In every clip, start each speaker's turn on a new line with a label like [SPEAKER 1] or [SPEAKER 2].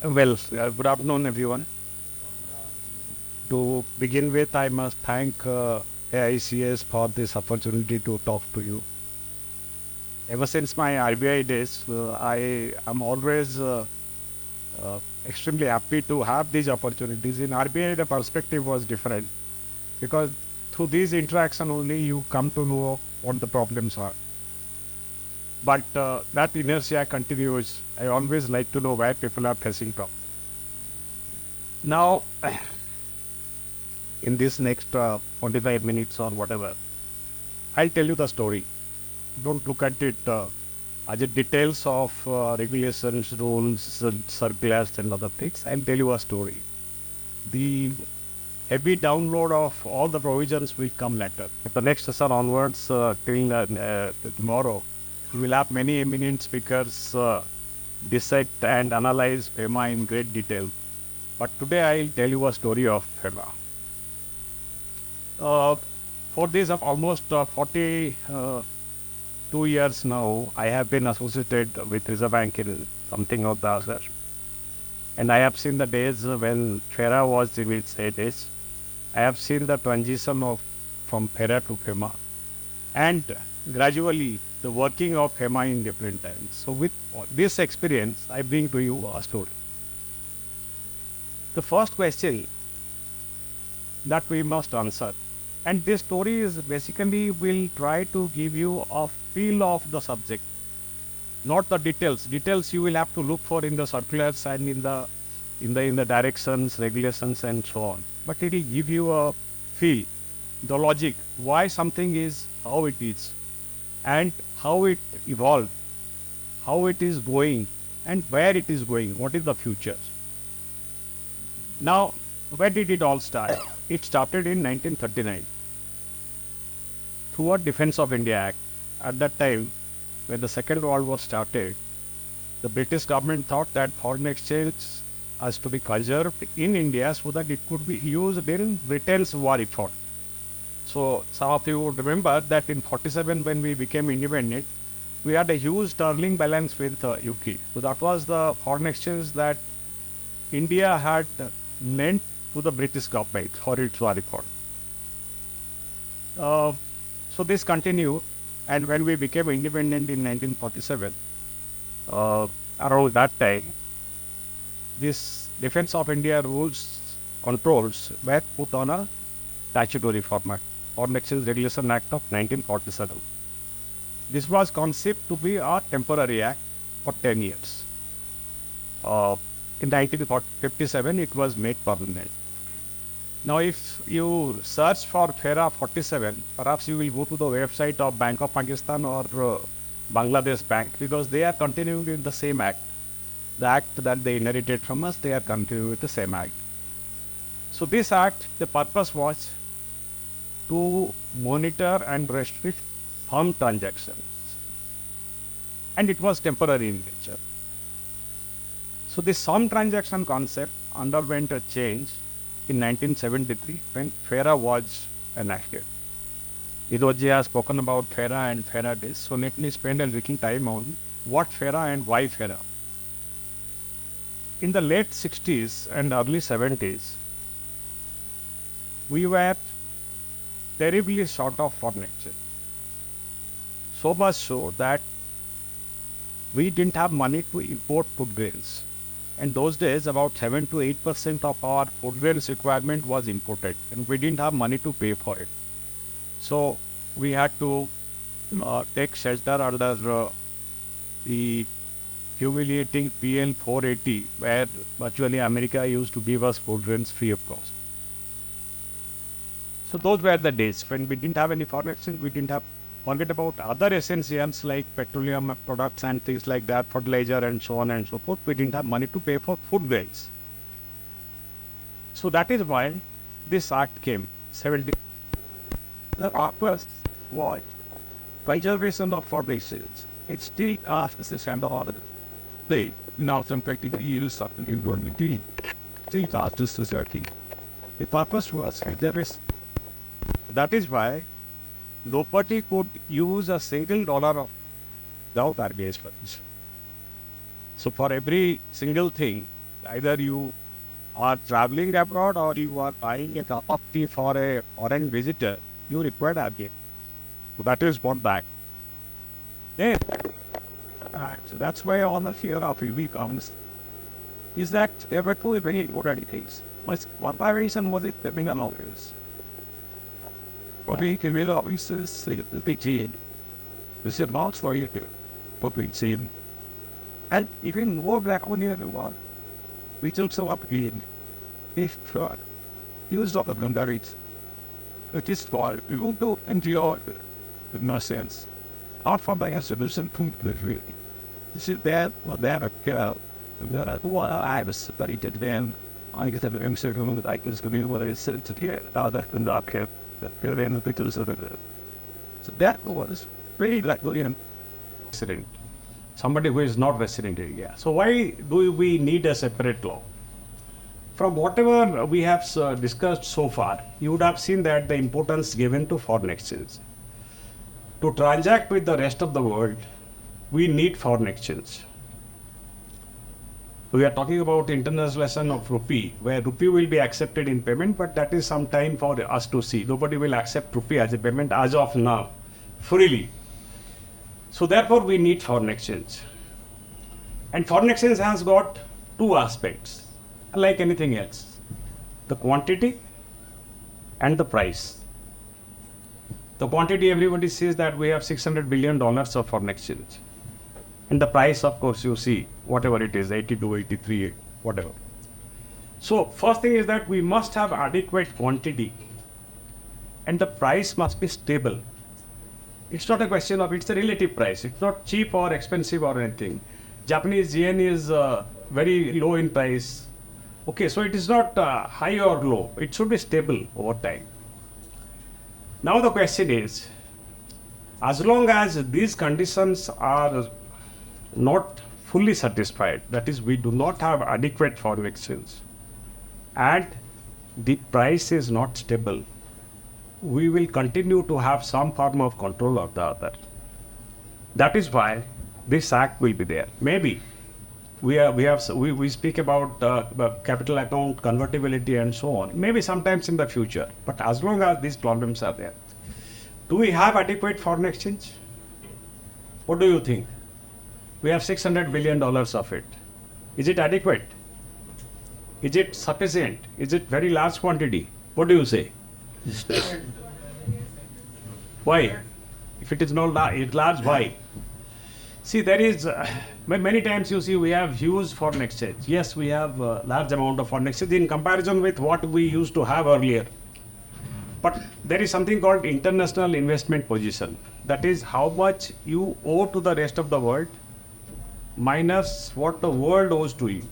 [SPEAKER 1] Good afternoon, everyone. To begin with, I must thank AICS for this opportunity to talk to you. Ever since my RBI days, I am always extremely happy to have these opportunities. In RBI, the perspective was different because through these interaction only you come to know what the problems are. But that inertia continues. I always like to know where people are facing problems. Now, in this next 45 minutes or whatever, I'll tell you the story. Don't look at it as a details of regulations, rules, circulars and other things. I'll tell you a story. The heavy download of all the provisions will come later. The next session onwards till tomorrow, we will have many eminent speakers dissect and analyze FEMA in great detail. But today I'll tell you a story of FEMA. For this of almost 42 years now, I have been associated with Reserve Bank in something of the other. And I have seen the days when FERA was in its heydays. I have seen the transition from FERA to FEMA. And gradually, the working of FEMA in different times. So with this experience, I bring to you a story. The first question that we must answer, and this story is basically will try to give you a feel of the subject, not the details. Details you will have to look for in the circulars and in the directions, regulations, and so on. But it will give you a feel, the logic, why something is how it is, and how it evolved, how it is going, and where it is going, what is the future. Now, where did it all start? It started in 1939 through a Defence of India Act. At that time, when the Second World War started, the British government thought that foreign exchange has to be conserved in India so that it could be used in Britain's war effort. So some of you would remember that in 47, when we became independent, we had a huge sterling balance with UK. So that was the foreign exchange that India had lent to the British government for its war effort. So this continued, and when we became independent in 1947, around that time, this Defence of India rules, controls were put on a statutory format, Foreign Exchange Regulation Act of 1947. This was conceived to be a temporary act for 10 years. In 1957, it was made permanent. Now, if you search for FERA 47, perhaps you will go to the website of Bank of Pakistan or Bangladesh Bank, because they are continuing with the same act. The act that they inherited from us, they are continuing with the same act. So this act, the purpose was to monitor and restrict some transactions. And it was temporary in nature. So this sum transaction concept underwent a change in 1973 when FERA was enacted. Iroji has spoken about FERA and FERA days, so let me spend a little time on what FERA and why FERA. In the late 60s and early 70s, we were terribly short of foreign exchange. So much so that we didn't have money to import food grains. In those days, about 7 to 8% of our food grains requirement was imported, and we didn't have money to pay for it. So we had to take shelter under the humiliating PL 480, where virtually America used to give us food grains free of cost. So those were the days when we didn't have any foreign exchange. We didn't have, forget about other essentials like petroleum products and things like that, fertilizer and so on and so forth. We didn't have money to pay for food grains. So that is why this act came. 70. The purpose was preservation of foreign exchange. It's still after the order. They now practically use something in 2019. Still after society. The purpose was preservation. That is why nobody could use a single dollar without RBI's funds. So for every single thing, Either you are traveling abroad or you are buying a cup of tea for a foreign visitor, you require RBI. So that is one back. Then, so that's why all the fear of EV comes. Is that there were two very important things. One reason was it having an office. But we can read offices, the big change. This is not for you to what we see. And even more back when you one, we took so up again. If used up the boundaries, it is called, we won't go into your no sense. Not from the solution point of view. This is bad, well, that occurred. I was studied it then. I get a young circle that I was going to what I said to here. That and not kept that in the pictures of it. So that was very like William.
[SPEAKER 2] Resident. Somebody who is not resident area. So why do we need a separate law? From whatever we have discussed so far, you would have seen that the importance given to foreign exchange. To transact with the rest of the world, we need foreign exchange. We are talking about internationalization of rupee, where rupee will be accepted in payment, but that is some time for us to see. Nobody will accept rupee as a payment as of now, freely. So therefore, we need foreign exchange. And foreign exchange has got two aspects, like anything else. The quantity and the price. The quantity, everybody says that we have $600 billion of foreign exchange. And the price, of course, you see, whatever it is, 82, 83, whatever. So first thing is that we must have adequate quantity and the price must be stable. It's not a question of, it's a relative price. It's not cheap or expensive or anything. Japanese yen is very low in price. Okay, so it is not high or low. It should be stable over time. Now the question is, as long as these conditions are not fully satisfied, that is, we do not have adequate foreign exchange and the price is not stable, we will continue to have some form of control of the other. That is why this act will be there. Maybe we speak about capital account convertibility and so on, maybe sometimes in the future, but as long as these problems are there, do we have adequate foreign exchange? What do you think? We have $600 billion of it. Is it adequate? Is it sufficient? Is it very large quantity? What do you say? Why? If it is not large, why? See, there is, many times you see we have huge foreign exchange. Yes, we have a large amount of foreign exchange in comparison with what we used to have earlier. But there is something called international investment position. That is how much you owe to the rest of the world minus what the world owes to you.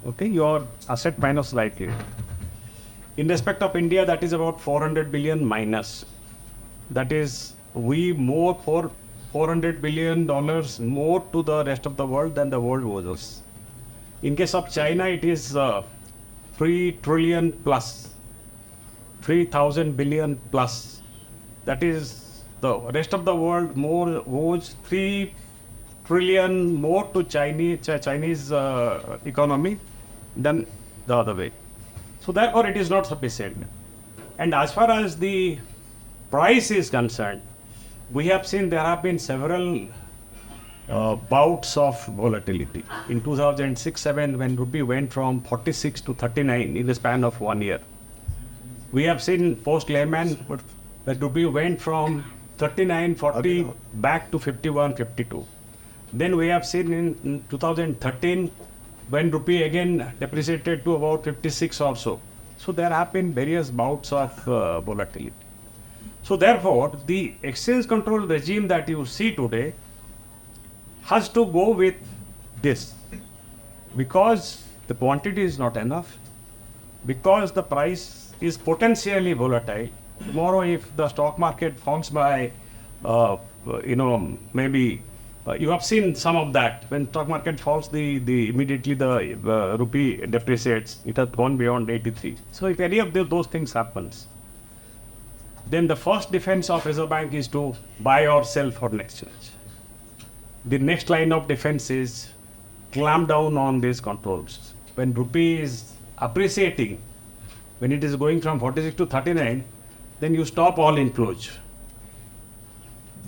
[SPEAKER 2] Okay, your asset minus liability. In respect of India, that is about 400 billion minus. That is, we more for $400 billion more to the rest of the world than the world owes us. In case of China, it is 3 trillion plus, 3,000 billion plus. That is, the rest of the world more owes 3 trillion more to Chinese economy than the other way. So therefore it is not sufficient. And as far as the price is concerned, we have seen there have been several bouts of volatility. In 2006-07, when rupee went from 46 to 39 in the span of 1 year. We have seen post-Lehman that rupee went from 39, 40 back to 51, 52. Then we have seen in 2013 when rupee again depreciated to about 56 or so. So there have been various bouts of volatility. So therefore, the exchange control regime that you see today has to go with this, because the quantity is not enough, because the price is potentially volatile. Tomorrow, if the stock market falls by, maybe you have seen some of that. When stock market falls, immediately the rupee depreciates. It has gone beyond 83. So if any of those things happens, then the first defense of Reserve Bank is to buy or sell foreign exchange. The next line of defense is clamp down on these controls. when rupee is appreciating, when it is going from 46 to 39, then you stop all inflows.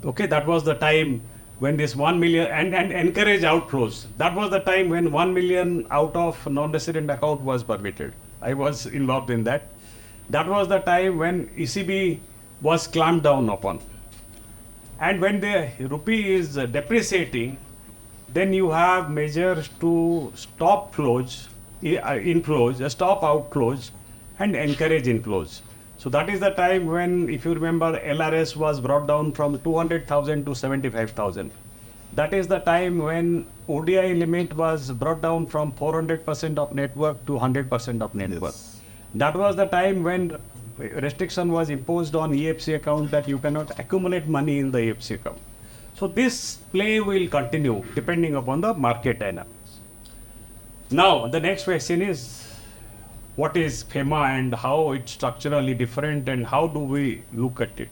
[SPEAKER 2] Okay, that was the time when this 1 million and encourage outflows. That was the time when 1 million out of non-resident account was permitted. I was involved in that. That was the time when ECB was clamped down upon. And when the rupee is depreciating, then you have measures to stop flows, inflows, stop outflows, and encourage inflows. So that is the time when, if you remember, LRS was brought down from 200,000 to 75,000. That is the time when ODI limit was brought down from 400% of net worth to 100% of net worth. That was the time when restriction was imposed on EFC account that you cannot accumulate money in the EFC account. So this play will continue depending upon the market dynamics. Now the next question is, what is FEMA and how it's structurally different and how do we look at it?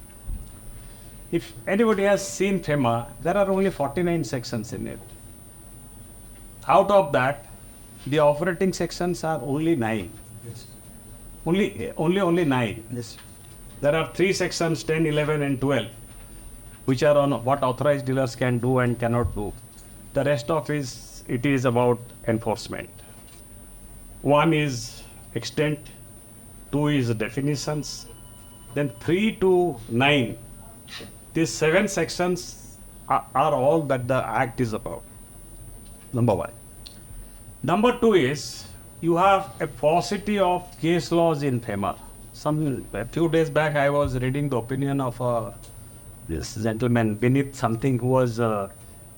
[SPEAKER 2] If anybody has seen FEMA, there are only 49 sections in it. Out of that, the operating sections are only 9.
[SPEAKER 1] Yes.
[SPEAKER 2] Only 9.
[SPEAKER 1] Yes.
[SPEAKER 2] There are 3 sections, 10, 11 and 12, which are on what authorized dealers can do and cannot do. The rest of it is about enforcement. 1 is extent, 2 is definitions, then 3 to 9. These 7 sections are all that the Act is about. Number 1. Number 2 is you have a paucity of case laws in FEMA. A few days back, I was reading the opinion of this gentleman, Beneath something, who was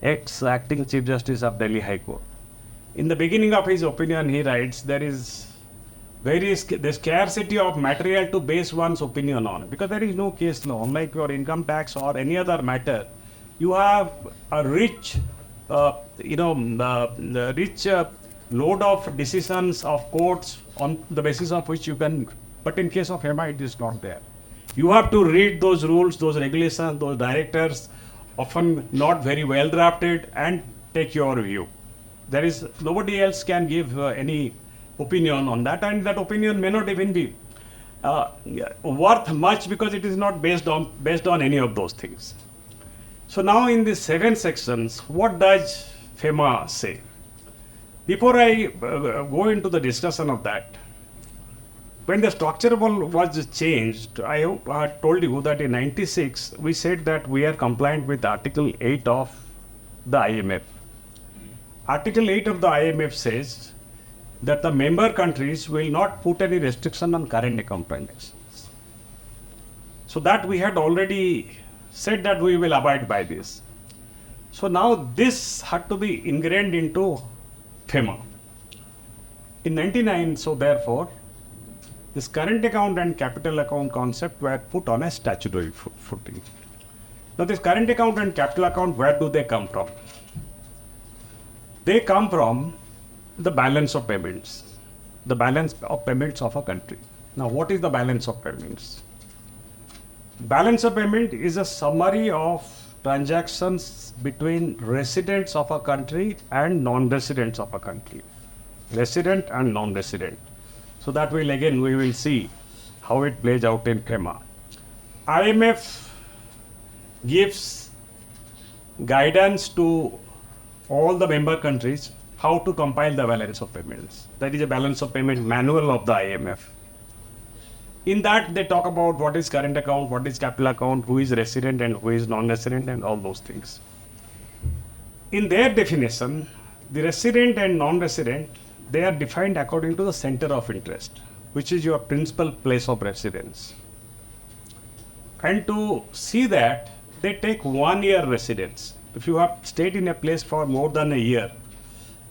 [SPEAKER 2] ex-acting Chief Justice of Delhi High Court. In the beginning of his opinion, he writes, there is the scarcity of material to base one's opinion on, because there is no case law. Unlike your income tax or any other matter, you have a rich, rich load of decisions of courts on the basis of which you can. But in case of FEMA, it is not there. You have to read those rules, those regulations, those directives, often not very well drafted, and take your view. There is nobody else can give any opinion on that, and that opinion may not even be worth much because it is not based on any of those things. So now in these 7 sections, what does FEMA say? Before I go into the discussion of that, when the structure was changed, I told you that in 96 we said that we are compliant with Article 8 of the IMF. Article 8 of the IMF says that the member countries will not put any restriction on current account transactions. So that we had already said that we will abide by this. So now this had to be ingrained into FEMA. In 99, so therefore, this current account and capital account concept were put on a statutory footing. Now this current account and capital account, where do they come from? They come from the balance of payments, the balance of payments of a country. Now, what is the balance of payments? Balance of payment is a summary of transactions between residents of a country and non-residents of a country, resident and non-resident. So that will again, we will see how it plays out in FEMA. IMF gives guidance to all the member countries how to compile the balance of payments. That is a balance of payment manual of the IMF. In that, they talk about what is current account, what is capital account, who is resident and who is non-resident, and all those things. In their definition, the resident and non-resident, they are defined according to the center of interest, which is your principal place of residence. And to see that, they take 1 year residence. If you have stayed in a place for more than a year,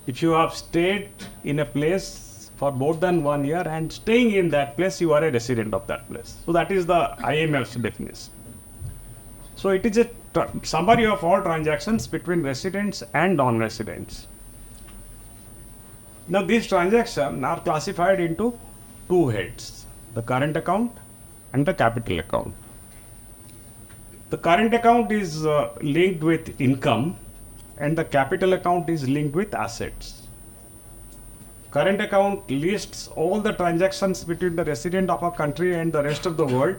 [SPEAKER 2] if you have stayed in a place for more than 1 year and staying in that place, you are a resident of that place. So that is the IMF's definition. So it is a summary of all transactions between residents and non-residents. Now these transactions are classified into 2 heads, the current account and the capital account. The current account is linked with income and the capital account is linked with assets. current account lists all the transactions between the resident of a country and the rest of the world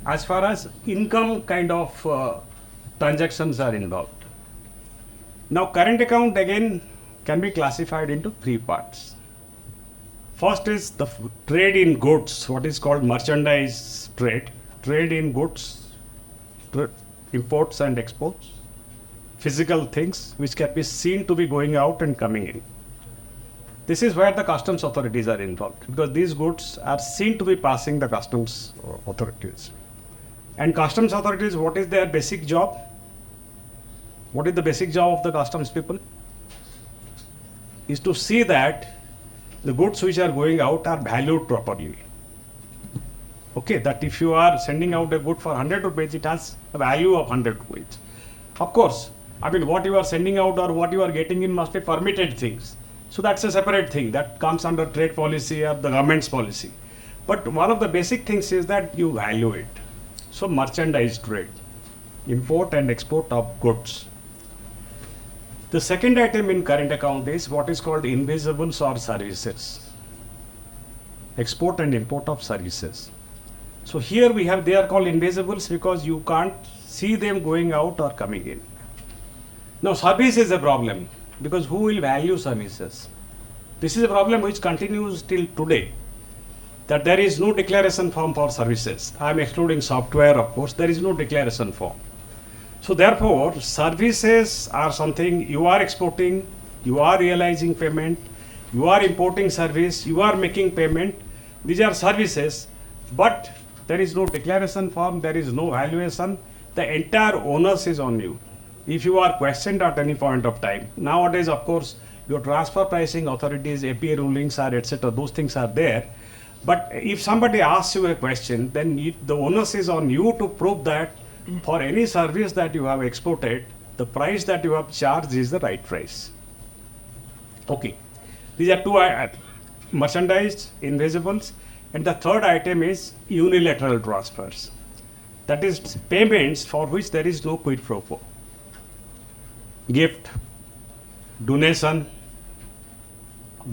[SPEAKER 2] as far as income kind of transactions are involved. Now, current account again can be classified into three parts. First is the trade in goods, what is called merchandise trade, trade in goods, imports and exports, physical things which can be seen to be going out and coming in. This is where the customs authorities are involved, because these goods are seen to be passing the customs authorities. And customs authorities, what is their basic job? What is the basic job of the customs people? Is to see that the goods which are going out are valued properly. Okay, that if you are sending out a good for 100 rupees, it has a value of 100 rupees. Of course, I mean, what you are sending out or what you are getting in must be permitted things. So that's a separate thing that comes under trade policy or the government's policy. But one of the basic things is that you value it. So merchandise trade, import and export of goods. The second item in current account is what is called invisibles or services. Export and import of services. So here we have, they are called invisibles because you can't see them going out or coming in. Now service is a problem because who will value services? This is a problem which continues till today, that there is no declaration form for services. I am excluding software, of course, there is no declaration form. So therefore, services are something you are exporting, you are realizing payment, you are importing service, you are making payment. These are services, but there is no declaration form, there is no valuation. The entire onus is on you. If you are questioned at any point of time, nowadays, of course, your transfer pricing authorities, APA rulings are, etc., those things are there. But if somebody asks you a question, then the onus is on you to prove that for any service that you have exported, the price that you have charged is the right price. Okay. These are two merchandise, invisibles, and the third item is unilateral transfers. That is payments for which there is no quid pro quo. Gift, donation,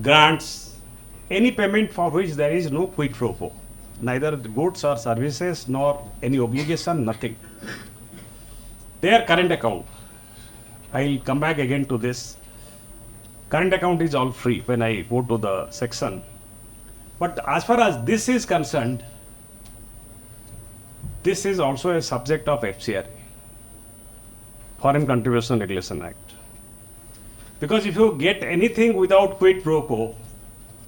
[SPEAKER 2] grants, any payment for which there is no quid pro quo. Neither the goods or services nor any obligation, nothing. Their current account, I will come back again to this. Current account is all free when I go to the section. But as far as this is concerned, this is also a subject of FCRA, Foreign Contribution Regulation Act. Because if you get anything without quid pro quo,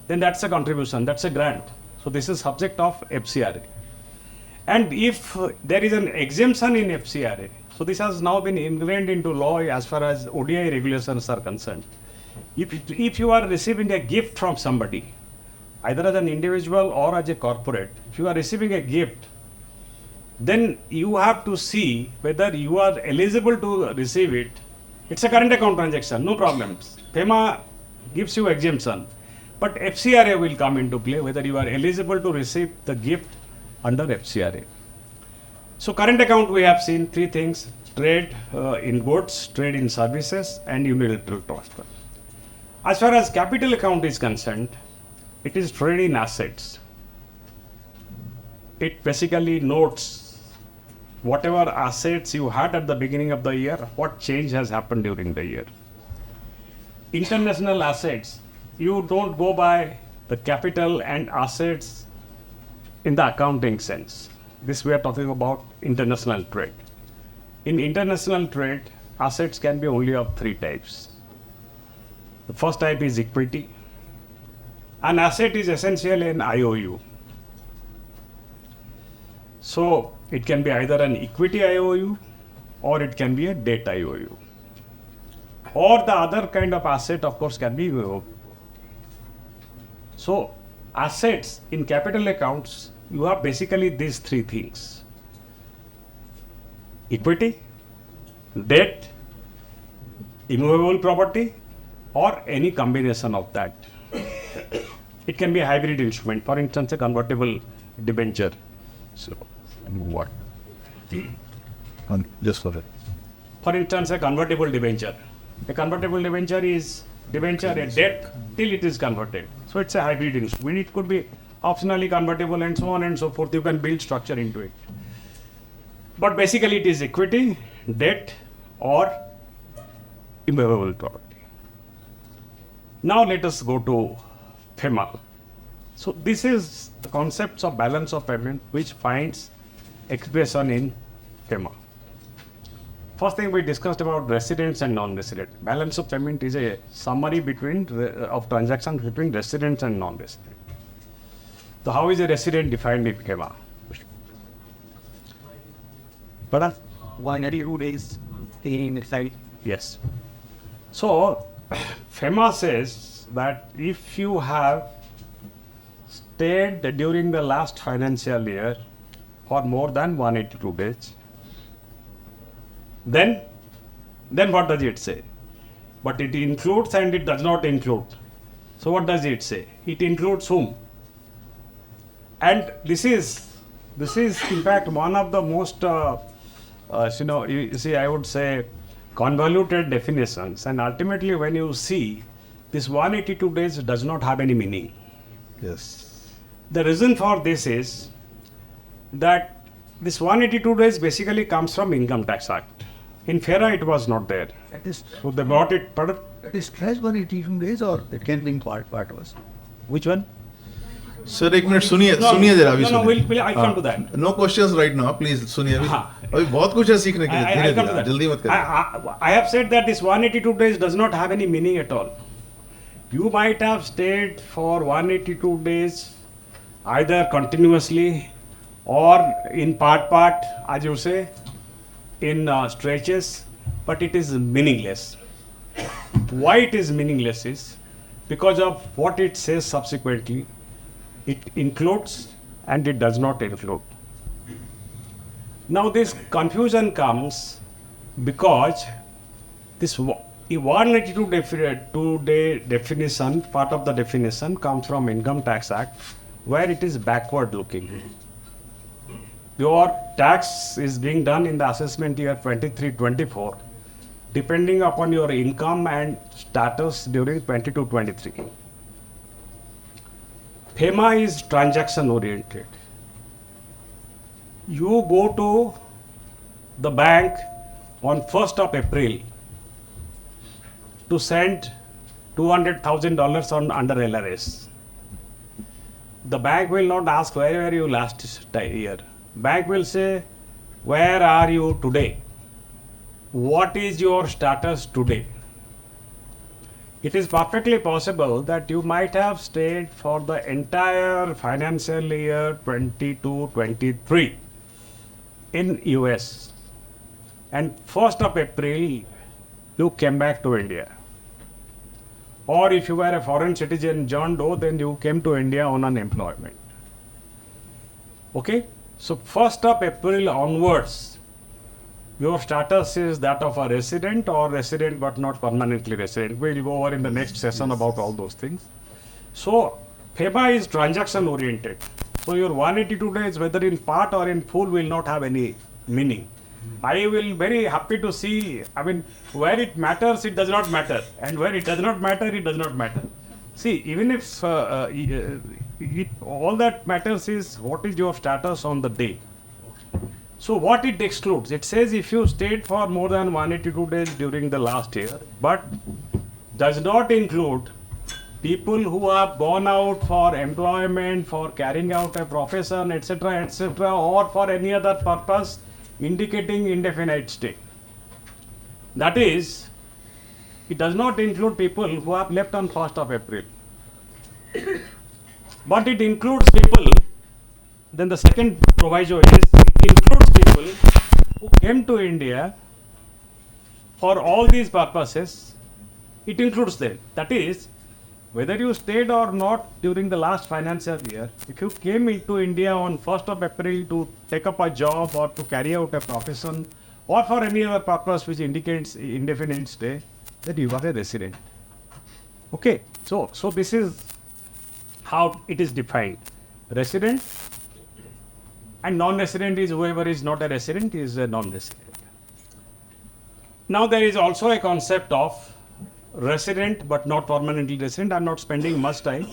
[SPEAKER 2] then that's a contribution, that's a grant. So this is subject of FCRA. And if there is an exemption in FCRA, so this has now been ingrained into law as far as ODI regulations are concerned. If you are receiving a gift from somebody, either as an individual or as a corporate, if you are receiving a gift, then you have to see whether you are eligible to receive it. It's a current account transaction, no problems. FEMA gives you exemption. But FCRA will come into play whether you are eligible to receive the gift under FCRA. So current account we have seen three things: trade in goods, trade in services, and unilateral transfer. As far as capital account is concerned, it is trade in assets. It basically notes whatever assets you had at the beginning of the year, what change has happened during the year. International assets, you don't go by the capital and assets in the accounting sense. This we are talking about international trade. In international trade, assets can be only of three types. The first type is equity. An asset is essentially an IOU. So it can be either an equity IOU or it can be a debt IOU. Or the other kind of asset, of course, can be. So assets in capital accounts, you have basically these three things: equity, debt, immovable property, or any combination of that. It can be a hybrid instrument, for instance, a convertible debenture.
[SPEAKER 3] So, what? Just for it.
[SPEAKER 2] For instance, a convertible debenture. A convertible debenture is debenture, a debt, till it is converted. So it's a hybrid instrument. It could be optionally convertible and so on and so forth. You can build structure into it. But basically it is equity, debt, or immovable property. Now let us go to FEMA. So this is the concepts of balance of payment which finds expression in FEMA. First thing we discussed about residents and non-resident. Balance of payment is a summary of transactions between residents and non-resident. So how is a resident defined in FEMA? Pardon?
[SPEAKER 4] 182 days staying inside.
[SPEAKER 2] Yes. So FEMA says that if you have stayed during the last financial year for more than 182 days, then what does it say? But it includes and it does not include. So what does it say? It includes whom? And this is in fact one of the most you see, I would say convoluted definitions, and ultimately when you see this 182 days does not have any meaning.
[SPEAKER 3] Yes.
[SPEAKER 2] The reason for this is that this 182 days basically comes from Income Tax Act. In FERA it was not there.
[SPEAKER 4] That is,
[SPEAKER 2] So they brought it, pardon?
[SPEAKER 4] that is stress 182 days or it can be part was.
[SPEAKER 2] Which one?
[SPEAKER 5] Sir एक minute सुनिए सुनिए जरा अभी
[SPEAKER 2] No,
[SPEAKER 5] सुनिए
[SPEAKER 2] I'll come to that.
[SPEAKER 5] No questions right now please सुनिए अभी अभी बहुत कुछ है सीखने के लिए धीरे
[SPEAKER 2] I'll come to
[SPEAKER 5] धीरे
[SPEAKER 2] that.
[SPEAKER 5] जल्दी मत करिए
[SPEAKER 2] I have said that this 182 days does not have any meaning at all. You might have stayed for 182 days either continuously or in part, as you say, in stretches, but it is meaningless. Why it is meaningless is because of what it says subsequently. It includes and it does not include. Now this confusion comes because this 182 day definition, part of the definition comes from Income Tax Act, where it is backward looking. Your tax is being done in the assessment year 23-24, depending upon your income and status during 22-23. FEMA is transaction oriented. You go to the bank on 1st of April to send $200,000 under LRS. The bank will not ask where were you last year. Bank will say, where are you today? What is your status today? It is perfectly possible that you might have stayed for the entire financial year 22-23 in US, and 1st of April you came back to India. Or if you were a foreign citizen, John Doe, then you came to India on unemployment. Okay? So 1st of April onwards, your status is that of a resident or resident but not permanently resident. We'll go over in the next session about all those things. So FEMA is transaction oriented. So your 182 days, whether in part or in full, will not have any meaning. I will very happy to see, I mean, where it matters, it does not matter. And where it does not matter, it does not matter. See, even if all that matters is what is your status on the day. So what it excludes, it says if you stayed for more than 182 days during the last year, but does not include people who have gone out for employment, for carrying out a profession, etc., or for any other purpose indicating indefinite stay. That is, it does not include people who have left on 1st of April. But it includes people, then the second proviso is, it includes people who came to India for all these purposes. It includes them. That is, whether you stayed or not during the last financial year, if you came into India on 1st of April to take up a job or to carry out a profession or for any other purpose which indicates indefinite stay, then you are a resident. Okay, so this is how it is defined. Resident and non-resident is whoever is not a resident is a non-resident. Now there is also a concept of resident but not permanently resident. I'm not spending much time.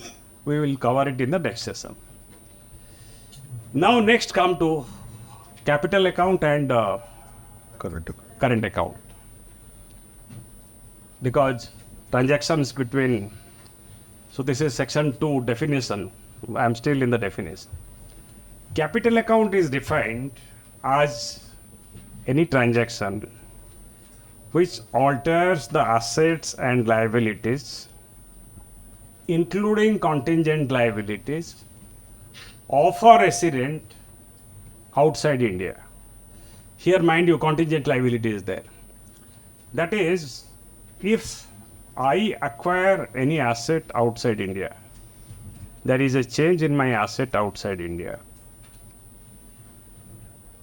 [SPEAKER 2] We will cover it in the next session. Now next come to capital account and current account. Because transactions between, so this is section 2 definition. I'm still in the definition. Capital account is defined as any transaction which alters the assets and liabilities, including contingent liabilities, of a resident outside India. Here, mind you, contingent liability is there. That is, if I acquire any asset outside India, there is a change in my asset outside India,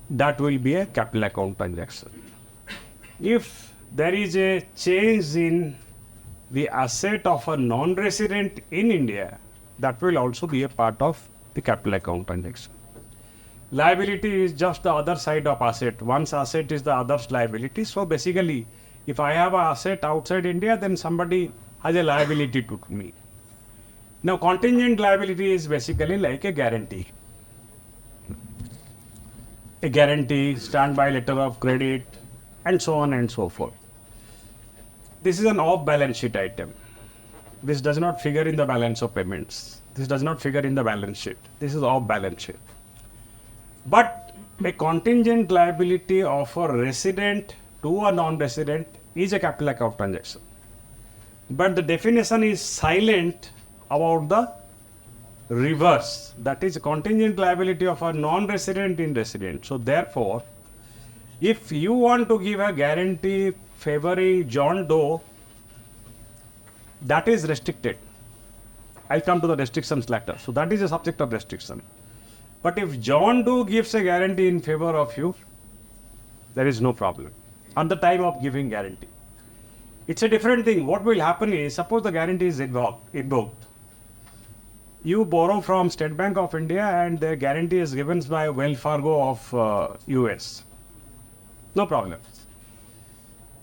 [SPEAKER 2] that will be a capital account transaction. If there is a change in the asset of a non-resident in India, that will also be a part of the capital account transaction. Liability is just the other side of asset. One's asset is the other's liability. So basically, if I have an asset outside India, then somebody has a liability to me. Now, contingent liability is basically like a guarantee. A guarantee, standby letter of credit, and so on and so forth. This is an off-balance sheet item. This does not figure in the balance of payments. This does not figure in the balance sheet. This is off-balance sheet. But a contingent liability of a resident to a non-resident is a capital account transaction. But the definition is silent about the reverse. That is a contingent liability of a non-resident in resident. So therefore, if you want to give a guarantee favoring John Doe, that is restricted. I'll come to the restrictions later. So that is a subject of restriction. But if John Doe gives a guarantee in favor of you, there is no problem at the time of giving guarantee. It's a different thing. What will happen is, suppose the guarantee is invoked. You borrow from State Bank of India and the guarantee is given by Wells Fargo of US. No problem.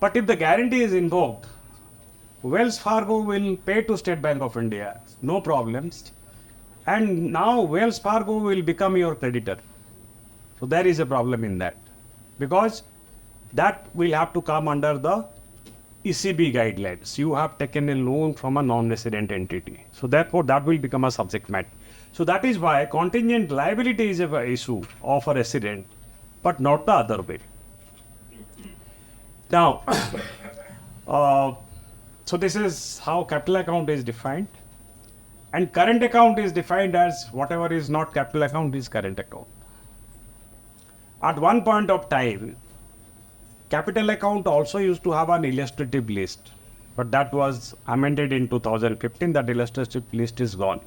[SPEAKER 2] But if the guarantee is invoked, Wells Fargo will pay to State Bank of India, no problems. And now Wells Fargo will become your creditor. So there is a problem in that. Because that will have to come under the ECB guidelines. You have taken a loan from a non-resident entity. So therefore that will become a subject matter. So that is why contingent liability is an issue of a resident, but not the other way. Now, so this is how capital account is defined. And current account is defined as whatever is not capital account is current account. At one point of time, capital account also used to have an illustrative list, but that was amended in 2015. That illustrative list is gone.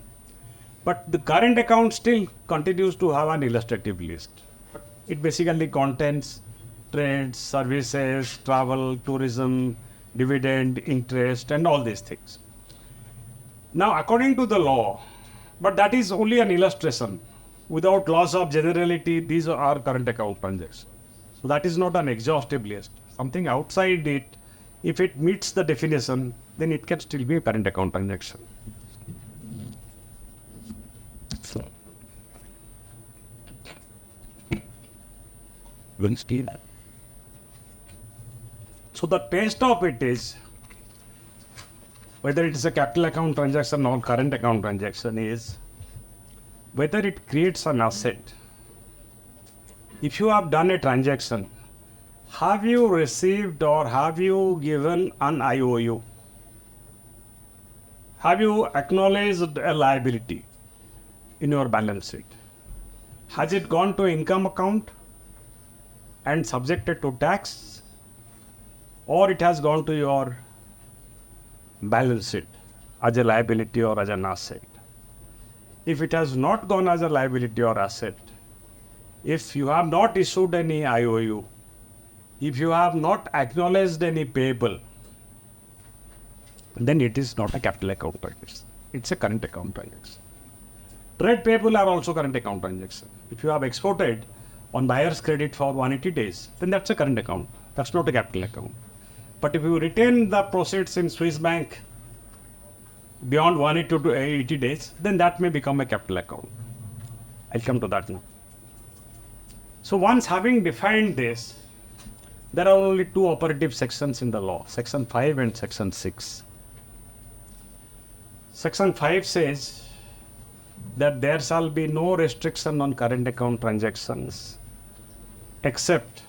[SPEAKER 2] But the current account still continues to have an illustrative list. It basically contains trades, services, travel, tourism, dividend, interest, and all these things. Now, according to the law, but that is only an illustration. Without loss of generality, these are current account transactions. So that is not an exhaustive list. Something outside it, if it meets the definition, then it can still be a current account transaction. So, so the test of it is, whether it is a capital account transaction or current account transaction, is whether it creates an asset. If you have done a transaction, have you received or have you given an IOU? Have you acknowledged a liability in your balance sheet? Has it gone to income account and subjected to tax, or it has gone to your balance sheet as a liability or as an asset? If it has not gone as a liability or asset, if you have not issued any IOU, if you have not acknowledged any payable, then it is not a capital account transaction. It's a current account transaction. Trade payable are also current account transaction. If you have exported on buyer's credit for 180 days, then that's a current account. That's not a capital account. But if you retain the proceeds in Swiss bank beyond 180 to 80 days, then that may become a capital account. I'll come to that now. So once having defined this, there are only two operative sections in the law, Section 5 and Section 6. Section 5 says that there shall be no restriction on current account transactions except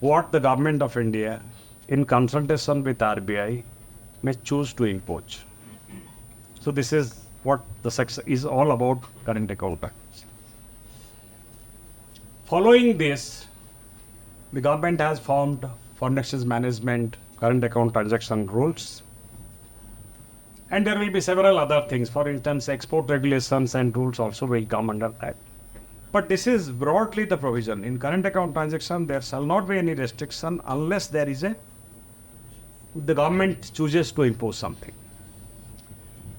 [SPEAKER 2] what the government of India, in consultation with RBI, may choose to impose. So this is what the section is all about, current account transactions. Following this, the government has formed foreign exchange management current account transaction rules, and there will be several other things. For instance, export regulations and rules also will come under that. But this is broadly the provision. In current account transaction, there shall not be any restriction unless there is the government chooses to impose something.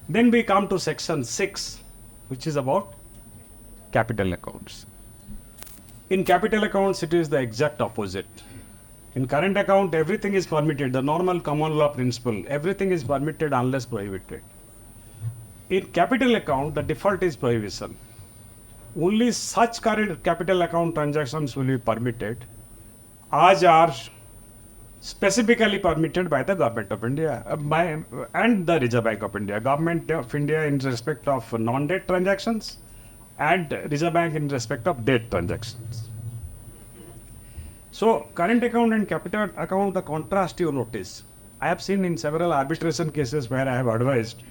[SPEAKER 2] Then we come to Section 6, which is about capital accounts. In capital accounts, it is the exact opposite. In current account, everything is permitted, the normal common law principle, everything is permitted unless prohibited. In capital account, the default is prohibition. Only such current capital account transactions will be permitted as are specifically permitted by the Government of India and the Reserve Bank of India. Government of India in respect of non-debt transactions and Reserve Bank in respect of debt transactions. So current account and capital account, the contrast you notice. I have seen in several arbitration cases where I have advised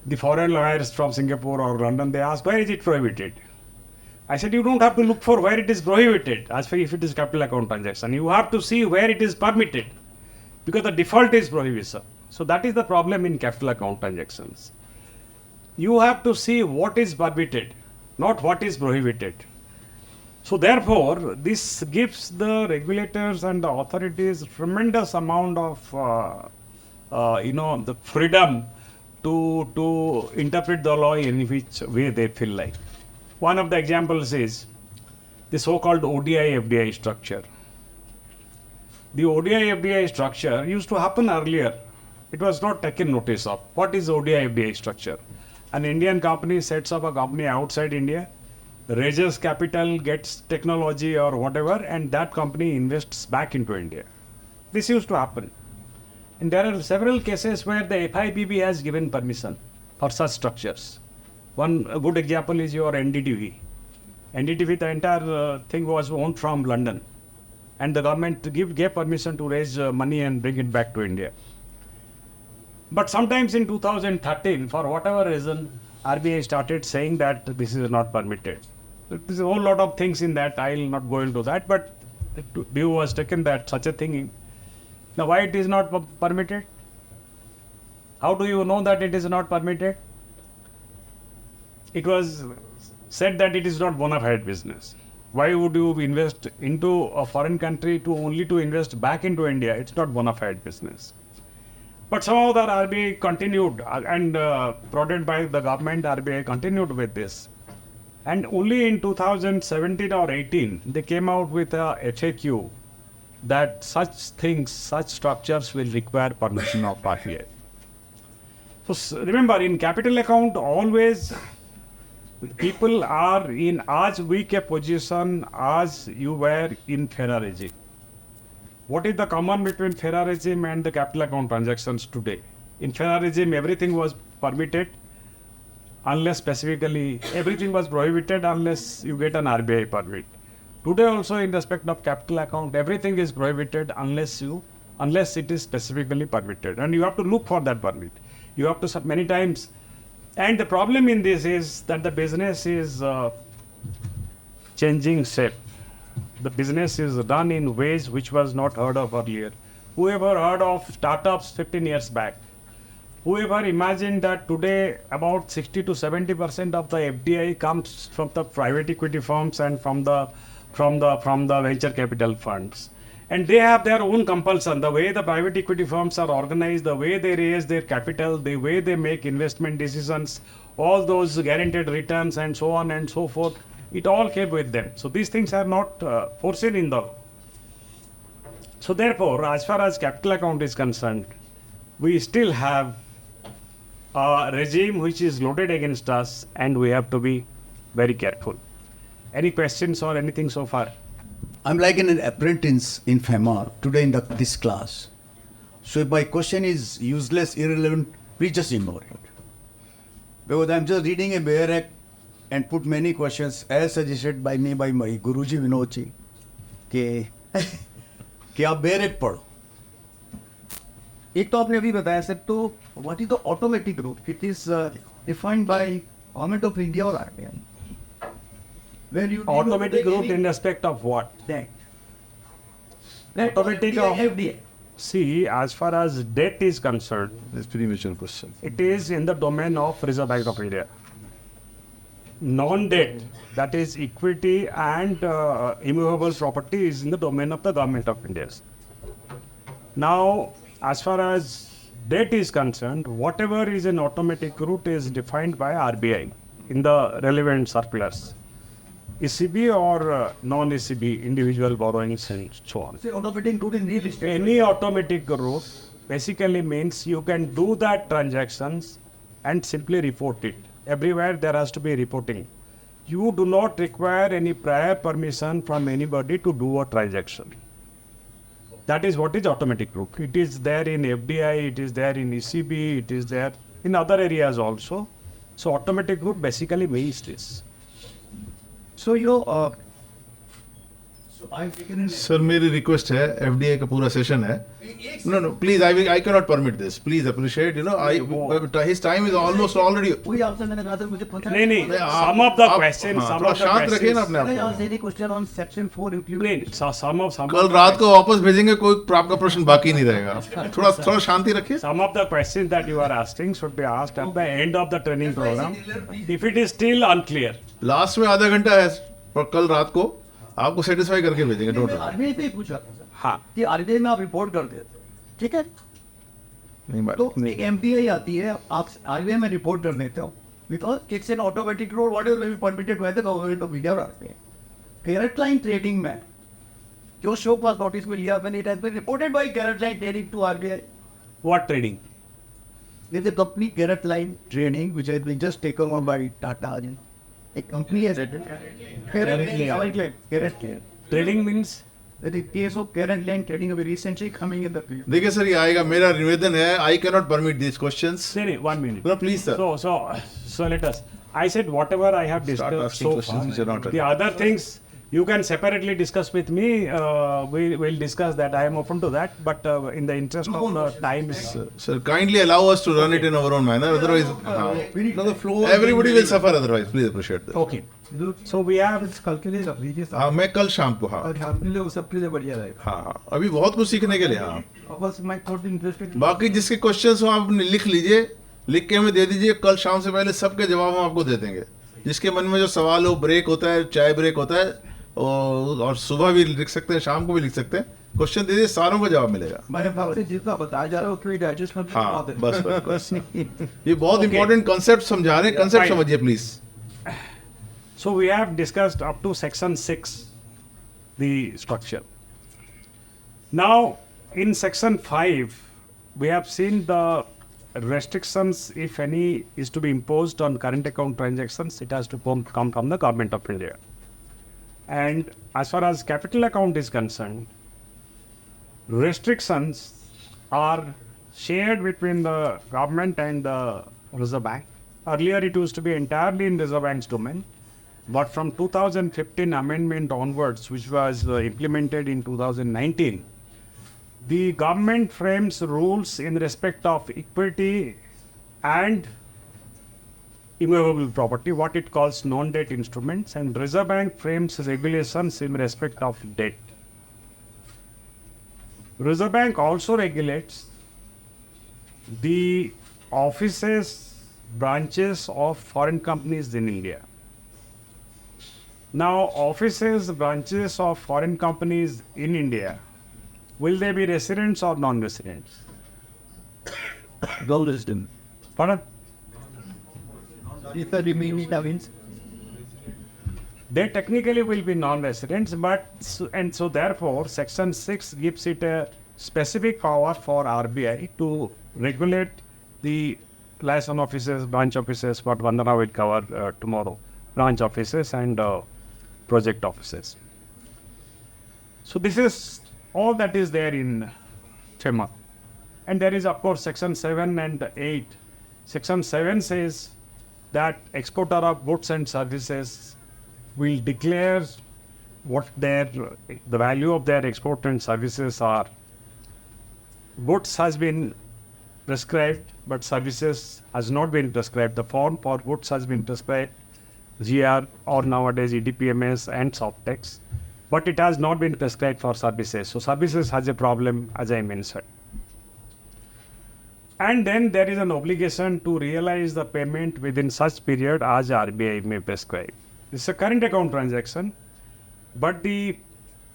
[SPEAKER 2] the foreign lawyers from Singapore or London, they ask, where is it prohibited? I said, you don't have to look for where it is prohibited as for if it is capital account transaction. You have to see where it is permitted because the default is prohibition. So that is the problem in capital account transactions. You have to see what is permitted, not what is prohibited. So therefore, this gives the regulators and the authorities tremendous amount of the freedom to interpret the law in which way they feel like. One of the examples is the so-called ODI FDI structure. The ODI FDI structure used to happen earlier. It was not taken notice of. What is ODI FDI structure? An Indian company sets up a company outside India, raises capital, gets technology or whatever, and that company invests back into India. This used to happen. And there are several cases where the FIPB has given permission for such structures. One good example is your NDTV. NDTV, the entire thing was owned from London. And the government gave permission to raise money and bring it back to India. But sometimes in 2013, for whatever reason, RBI started saying that this is not permitted. There's a whole lot of things in that. I'll not go into that, but the view was taken that such a thing. Now, why it is not permitted? How do you know that it is not permitted? It was said that it is not bona fide business. Why would you invest into a foreign country only to invest back into India? It's not bona fide business. But somehow the RBI continued and prodded by the government, RBI continued with this. And only in 2017 or 18, they came out with a FAQ that such things, such structures will require permission of RBI. So remember, in capital account, always people are in as weak a position as you were in FEMA regime. What is the common between FEMA regime and the capital account transactions today? In FEMA regime, everything was permitted unless specifically, everything was prohibited unless you get an RBI permit. Today also in respect of capital account, everything is prohibited unless it is specifically permitted. And you have to look for that permit. You have to many times. And the problem in this is that the business is changing shape. The business is done in ways which was not heard of earlier. Whoever heard of startups 15 years back? Whoever imagined that today about 60 to 70% of the FDI comes from the private equity firms and from the venture capital funds. And they have their own compulsion. The way the private equity firms are organized, the way they raise their capital, the way they make investment decisions, all those guaranteed returns and so on and so forth, it all came with them. So these things are not foreseen in the law. So therefore, as far as capital account is concerned, we still have a regime which is loaded against us, and we have to be very careful. Any questions or anything so far?
[SPEAKER 4] I'm like an apprentice in FEMA today in this class. So if my question is useless, irrelevant, please just ignore it. Because I'm just reading a Bayer Act and put many questions as suggested by me by my Guruji Vinodji कि आप Bayer Act पढ़ो. एक तो आपने अभी बताया sir, तो what is the automatic route? It is defined by Government of India or RBI. Where you
[SPEAKER 2] Automatic route in respect of what?
[SPEAKER 4] that.
[SPEAKER 2] Automatic of-
[SPEAKER 4] FDI.
[SPEAKER 2] See, as far as debt is concerned,
[SPEAKER 3] That's pretty much a question.
[SPEAKER 2] it is in the domain of Reserve Bank of India. Non-debt, that is equity and immovable property, is in the domain of the Government of India. Now, as far as debt is concerned, whatever is an automatic route is defined by RBI in the relevant circulars. ECB or non-ECB, individual borrowings and so on.
[SPEAKER 4] Say automatic route in real estate.
[SPEAKER 2] Any automatic route basically means you can do that transactions and simply report it. Everywhere there has to be reporting. You do not require any prior permission from anybody to do a transaction. That is what is automatic route. It is there in FDI, it is there in ECB, it is there in other areas also. So automatic route basically means this.
[SPEAKER 4] So so I've taken in.
[SPEAKER 5] Sir मेरी request है, FDI का पूरा session है. No, please, I cannot permit this. Please appreciate, his time is almost already.
[SPEAKER 4] वही आपसे मैंने कहा था मुझे पता
[SPEAKER 2] नहीं, some of the questions, some
[SPEAKER 5] थोड़ा
[SPEAKER 2] of the
[SPEAKER 5] शांत रखिए ना अपने
[SPEAKER 2] questions.
[SPEAKER 5] आप को.
[SPEAKER 4] क्वेश्चन ऑन सेक्शन 4
[SPEAKER 2] नहीं, some of
[SPEAKER 5] कल
[SPEAKER 2] the
[SPEAKER 5] रात को वापस भेजेंगे, कोई आपका प्रश्न बाकी नहीं रहेगा. थोड़ा शांति रखिए.
[SPEAKER 2] Some of the questions that you are asking should be asked at the end of the training program. If it is still unclear,
[SPEAKER 5] last में आधा घंटा है, पर कल रात को आपको सेटिस्फाई करके भेजेंगे. Don't worry.
[SPEAKER 4] आरबीआई पे पूछा
[SPEAKER 2] हाँ,
[SPEAKER 4] कि आरबीआई में आप रिपोर्ट कर देते, ठीक है? तो एक एमपीआई आती है, आप आरबीआई में रिपोर्ट कर देते हो, because it's an automatic road, what is permitted by the government of India और आरबीआई. कैरेट लाइन ट्रेडिंग में जो शो पास नोटिस में लिया, when it has been reported by carat line trading to RBI.
[SPEAKER 2] what trading?
[SPEAKER 4] There's a company, Carrot Line Trading, which has been just taken over by Tata. A company has added Carrot Line.
[SPEAKER 2] Trading means
[SPEAKER 4] That the case of Carrot Line Trading will recently coming in the field.
[SPEAKER 5] देखिए sir, ये आएगा. मेरा निवेदन है, I can not permit this questions.
[SPEAKER 2] no, 1 minute.
[SPEAKER 5] No, please, sir.
[SPEAKER 2] So let us. I said whatever I have
[SPEAKER 5] Start
[SPEAKER 2] discussed
[SPEAKER 5] asking
[SPEAKER 2] so
[SPEAKER 5] questions
[SPEAKER 2] far.
[SPEAKER 5] which are not
[SPEAKER 2] The other things you can separately discuss with me. We will discuss that. I am open to that. But in the interest of time,
[SPEAKER 5] Sir, kindly allow us to run it in our own manner. Otherwise,
[SPEAKER 4] We need another flow.
[SPEAKER 5] everybody will suffer otherwise. Please appreciate that.
[SPEAKER 2] okay. So we have.
[SPEAKER 4] कल के लिए सब लीजिए.
[SPEAKER 5] हाँ, मैं कल शाम को. हाँ
[SPEAKER 4] आपके लिए सबके लिए बढ़िया रहेगा.
[SPEAKER 5] हाँ, अभी बहुत कुछ सीखने के लिए. हाँ,
[SPEAKER 4] बस मैं थोड़ी इंटरेस्टेड.
[SPEAKER 5] बाकी जिसके क्वेश्चंस हो आप लिख लीजिए, लिख के हमें दे दीजिए. कल शाम से पहले सबके जवाब हम आपको दे देंगे. जिसके मन में जो सवाल हो, ब्रेक होता है, चाय ब्रेक होता है, और सुबह भी लिख सकते हैं, शाम को भी लिख सकते हैं. क्वेश्चन दे दीजिए, सारों को जवाब मिलेगा.
[SPEAKER 4] मेरे पास से जितना बताया जा रहा है उसमें डाइजेस्ट में
[SPEAKER 5] हाँ, बस. ये बहुत इंपॉर्टेंट कंसेप्ट समझा रहे हैं. Concept
[SPEAKER 2] Fine.
[SPEAKER 5] समझिए please.
[SPEAKER 2] So we have discussed up to section 6 the structure. Now in section 5 we have seen the restrictions, if any, is to be imposed on current account transactions. It has to come from the Government of India. And as far as capital account is concerned, restrictions are shared between the government and the Reserve Bank. Earlier it used to be entirely in Reserve Bank's domain. But from 2015 amendment onwards, which was implemented in 2019, the government frames rules in respect of equity and immovable property, what it calls non-debt instruments, and Reserve Bank frames regulations in respect of debt. Reserve Bank also regulates the offices, branches of foreign companies in India. Now, offices, branches of foreign companies in India, will they be residents or non-residents?
[SPEAKER 4] well wisdom.
[SPEAKER 2] Pardon?
[SPEAKER 4] If that means
[SPEAKER 2] they technically will be non-residents, and so therefore Section 6 gives it a specific power for RBI to regulate the liaison officers, branch officers, what Vandana will cover tomorrow, branch officers and project officers. So this is all that is there in FEMA. And there is of course Section 7 and 8. Section 7 says that exporter of goods and services will declare what the value of their export and services are. Goods has been prescribed, but services has not been prescribed. The form for goods has been prescribed, GR or nowadays EDPMS and Softex, but it has not been prescribed for services. So services has a problem, as I mentioned. And then there is an obligation to realize the payment within such period as RBI may prescribe. This is a current account transaction, but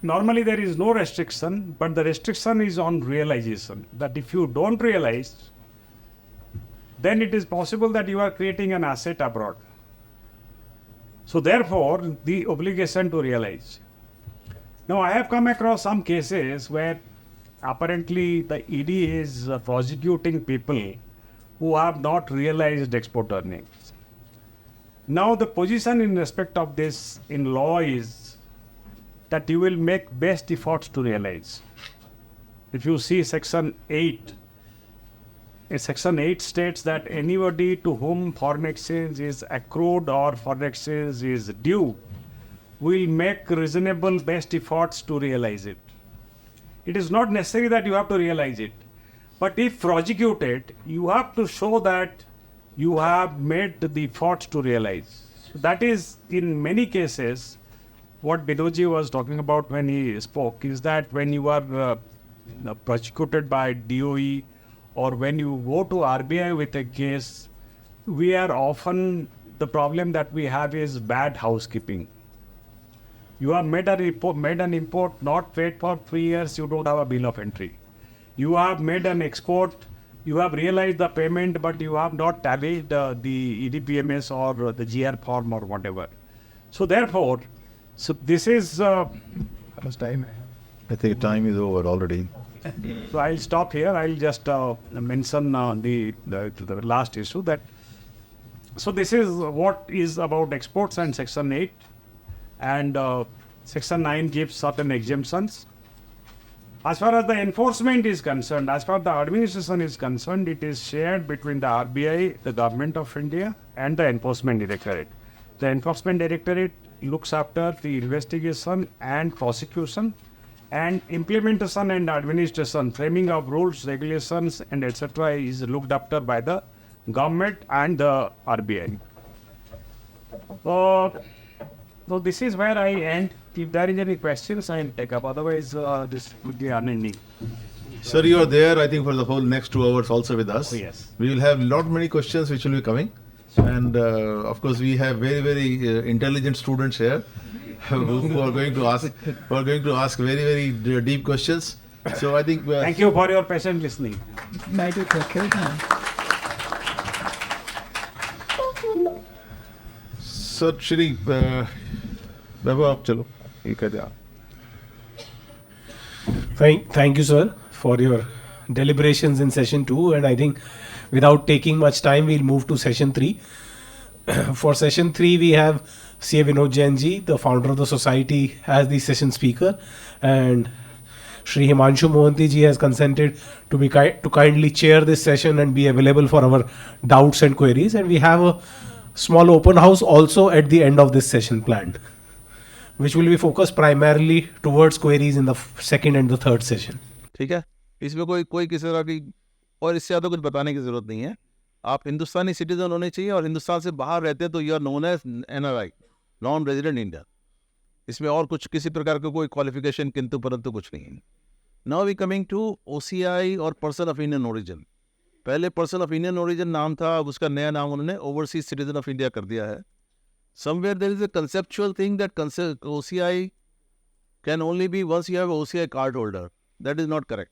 [SPEAKER 2] normally there is no restriction, but the restriction is on realization. That if you don't realize, then it is possible that you are creating an asset abroad. So therefore, the obligation to realize. Now I have come across some cases where apparently the ED is prosecuting people who have not realized export earnings. Now the position in respect of this in law is that you will make best efforts to realize. If you see Section 8, Section 8 states that anybody to whom foreign exchange is accrued or foreign exchange is due will make reasonable best efforts to realize it. It is not necessary that you have to realize it. But if prosecuted, you have to show that you have made the efforts to realize. That is, in many cases, what Binoji was talking about when he spoke, is that when you are prosecuted by DOE or when you go to RBI with a case, we are often, the problem that we have is bad housekeeping. You have made an import, not paid for 3 years, you don't have a bill of entry. You have made an export, you have realized the payment, but you have not tallied the EDPMS or the GR form or whatever. So therefore, this is...
[SPEAKER 3] How much time? I think time is over already.
[SPEAKER 2] So I'll stop here. I'll just mention the last issue. So this is what is about exports and Section 8. And Section 9 gives certain exemptions. As far as the enforcement is concerned, as far as the administration is concerned, it is shared between the RBI, the Government of India, and the Enforcement Directorate. The Enforcement Directorate looks after the investigation and prosecution, and implementation and administration, framing of rules, regulations, and etc. is looked after by the government and the RBI. So this is where I end. If there is any questions, I'll take up. Otherwise, this would be unending.
[SPEAKER 5] Sir, you are there, I think, for the whole next 2 hours also with us.
[SPEAKER 2] Oh, yes.
[SPEAKER 5] We will have lot many questions which will be coming. And of course, we have very, very intelligent students here who are going to ask very, very deep questions. So I think...
[SPEAKER 2] Thank you for your patient listening.
[SPEAKER 5] Sir, Shri, Babu, aap chalo.
[SPEAKER 6] Thank you, sir, for your deliberations in session 2. And I think without taking much time, we'll move to session 3. For session 3, we have C.A. Vinod Jain ji, the founder of the society, as the session speaker. And Shri Himansu Mohanty ji has consented to kindly chair this session and be available for our doubts and queries. And we have a small open house also at the end of this session planned, which will be focused primarily towards queries in the second and the third session.
[SPEAKER 7] ठीक है, इसमें कोई किसी तरह की और इससे ज़्यादा कुछ बताने की ज़रूरत नहीं है. आप हिंदुस्तानी सिटीजन होने चाहिए और हिंदुस्तान से बाहर रहते तो you are known as NRI, non resident India. इसमें और कुछ किसी प्रकार का कोई क्वालिफिकेशन किंतु परंतु कुछ नहीं है. Now we coming to OCI और पर्सन ऑफ इंडियन ओरिजिन. पहले पर्सन ऑफ इंडियन ओरिजिन नाम था, अब उसका नया नाम उन्होंने ओवरसीज सिटीजन ऑफ इंडिया कर दिया है. Somewhere there is a conceptual thing that OCI can only be once you have OCI card holder. That is not correct.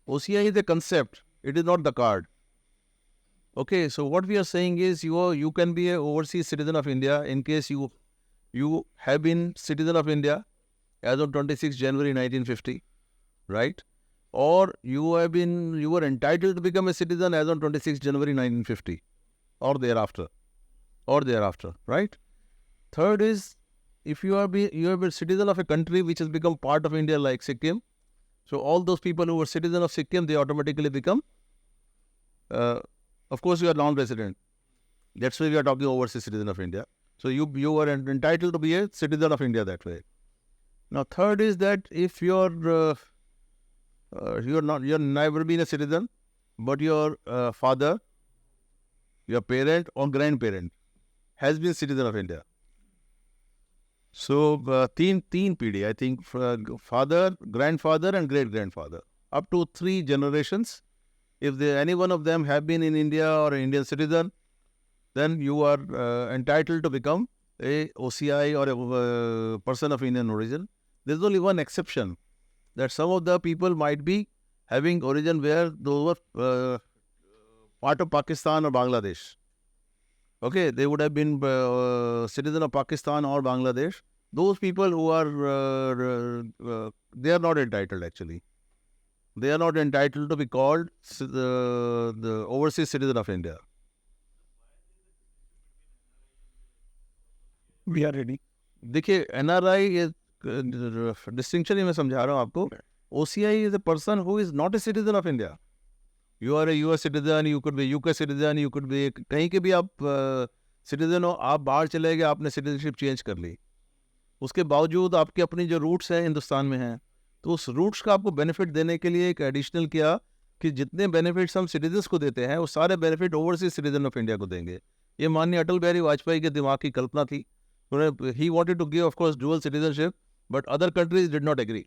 [SPEAKER 7] OCI is a concept, it is not the card. Okay, so what we are saying is you can be a overseas citizen of India in case you you have been citizen of India as on 26 January 1950, right? Or you were entitled to become a citizen as on 26 January 1950 or thereafter, right? Third is, if you have been citizen of a country which has become part of India like Sikkim, so all those people who were citizen of Sikkim, they automatically become, of course, you are non-resident. That's why we are talking overseas citizen of India. So you are entitled to be a citizen of India that way. Now, third is that if you're never been a citizen, but your father, your parent or grandparent has been citizen of India. So, teen PD, I think, father, grandfather and great-grandfather, up to 3 generations. If any one of them have been in India or an Indian citizen, then you are entitled to become a OCI or a person of Indian origin. There's only one exception, that some of the people might be having origin where those were part of Pakistan or Bangladesh. Okay, they would have been citizen of Pakistan or Bangladesh. Those people who are, they are not entitled actually. They are not entitled to be called the overseas citizen of India.
[SPEAKER 4] We are ready.
[SPEAKER 7] देखिए, NRI distinction ही मैं समझा रहा हूँ आपको. OCI is a person who is not a citizen of India. You are a US citizen, you could be UK citizen, you could be कहीं के भी आप citizen हो, आप बाहर चले गए, आपने citizenship change कर ली. उसके बावजूद आपके अपनी जो रूट्स हैं हिंदुस्तान में हैं, तो उस रूट्स का आपको बेनिफिट देने के लिए एक एडिशनल किया कि जितने बेनिफिट्स हम सिटीजन्स को देते हैं वो सारे benefit overseas citizen of India को देंगे. ये माननीय अटल बिहारी वाजपेयी के दिमाग की कल्पना थी. He wanted to give, of course, dual citizenship, but other countries did not agree.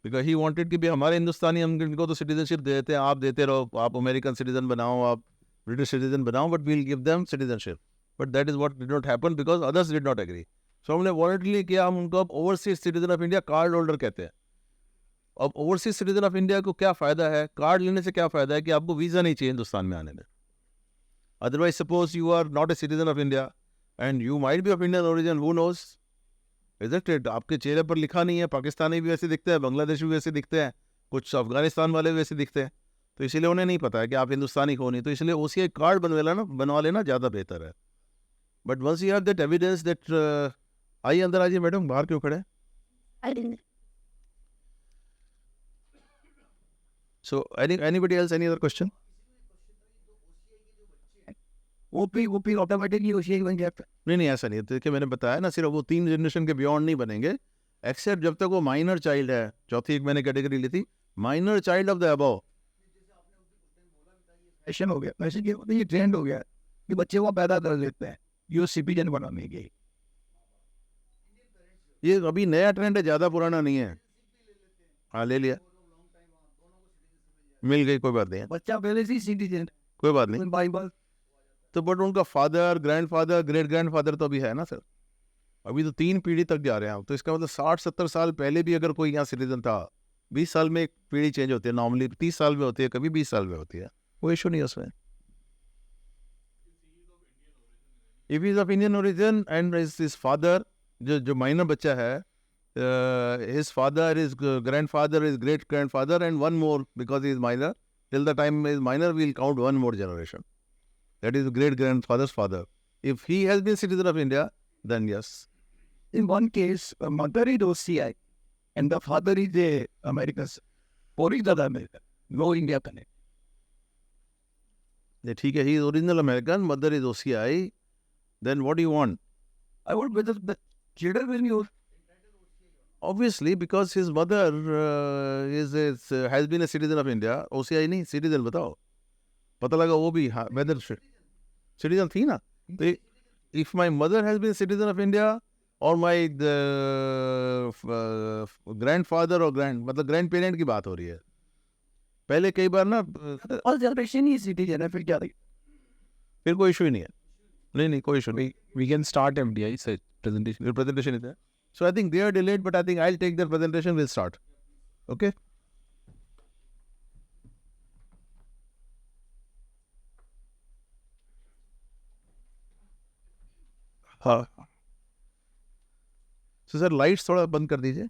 [SPEAKER 7] Because he wanted कि भी हमारे हिंदुस्तानी हम इनको तो सिटीजनशिप देते हैं, आप देते रहो, आप अमेरिकन सिटीजन बनाओ, आप ब्रिटिश सिटीजन बनाओ, but we'll give them citizenship. But that is what did not happen because others did not agree. So हमने वॉलंटली किया, हम उनको अब overseas citizen of India card holder कहते हैं. अब ओवरसीज सिटीजन ऑफ इंडिया को क्या फ़ायदा है? कार्ड लेने से क्या फ़ायदा है कि आपको वीज़ा नहीं चाहिए हिंदुस्तान में आने में. Otherwise suppose you are not a citizen of India and you might be of Indian origin, who knows, is it? आपके चेहरे पर लिखा नहीं है, पाकिस्तानी भी वैसे दिखते हैं, बांग्लादेशी भी वैसे दिखते हैं, कुछ अफगानिस्तान वाले भी वैसे दिखते हैं, तो इसलिए उन्हें नहीं पता है कि आप हिंदुस्तानी हो नहीं. तो इसलिए OCI कार्ड बनवा लेना ज़्यादा बेहतर है. But once you have that evidence that, आइए अंदर आइए मैडम, बाहर क्यों खड़े? So, anybody else, any other question?
[SPEAKER 4] OP automatically OCI बन जाता है.
[SPEAKER 7] नहीं ऐसा नहीं है. देखिए मैंने बताया ना, सिर्फ वो 3 जनरेशन के बियॉन्ड नहीं बनेंगे, एक्सेप्ट जब तक वो माइनर चाइल्ड है. चौथी एक मैंने कैटेगरी ली थी, minor child of the above.
[SPEAKER 4] Fashion हो गया, वैसे ये ट्रेंड हो गया कि बच्चे को पैदा कर देते हैं यूएस सिटीजन बनाने के.
[SPEAKER 7] ये अभी नया ट्रेंड है, ज़्यादा पुराना नहीं है. हाँ, ले लिया, मिल गई, कोई बात नहीं है,
[SPEAKER 4] बच्चा पहले से ही सिटीजन,
[SPEAKER 7] कोई बात नहीं.
[SPEAKER 4] बाइबल
[SPEAKER 7] तो बट उनका फादर, ग्रैंडफादर, ग्रेट ग्रैंडफादर तो अभी है ना सर. अभी तो 3 पीढ़ी तक जा रहे हैं. तो इसका मतलब 60-70 साल पहले भी अगर कोई यहाँ सिटीजन था, 20 साल में एक पीढ़ी चेंज होती है. नॉर्मली 30 साल में होती है, कभी 20 साल में होती है. कोई इशू नहीं है उसमें. If is of Indian origin and his father, जो माइनर बच्चा है, his father, his grandfather, his great grandfather, and one more because he is minor. Till the time he is minor, we will count one more generation. That is great grandfather's father. If he has been citizen of India, then yes.
[SPEAKER 4] In one case, mother is OCI and the father is a American. Or is the American, no India connect.
[SPEAKER 7] ठीक है, he is original American, mother is OCI. Then what do you want?
[SPEAKER 4] I want whether the children will be
[SPEAKER 7] Obviously, because his mother has been a citizen of India. OCI नहीं, citizen बताओ. पता लगा वो भी whether citizen थी ना. तो if my mother has been citizen of India or my grandfather or मतलब grandparent की बात हो रही है. पहले कई बार ना
[SPEAKER 4] all generation is citizen है, फिर क्या रही?
[SPEAKER 7] फिर कोई इशू ही नहीं है. नहीं कोई इशू नहीं.
[SPEAKER 6] We can start FDI presentation.
[SPEAKER 7] Your presentation is there. So I think they are delayed, but I think I'll take their presentation. We'll start. Okay. Sir lights थोड़ा बंद कर दीजिए.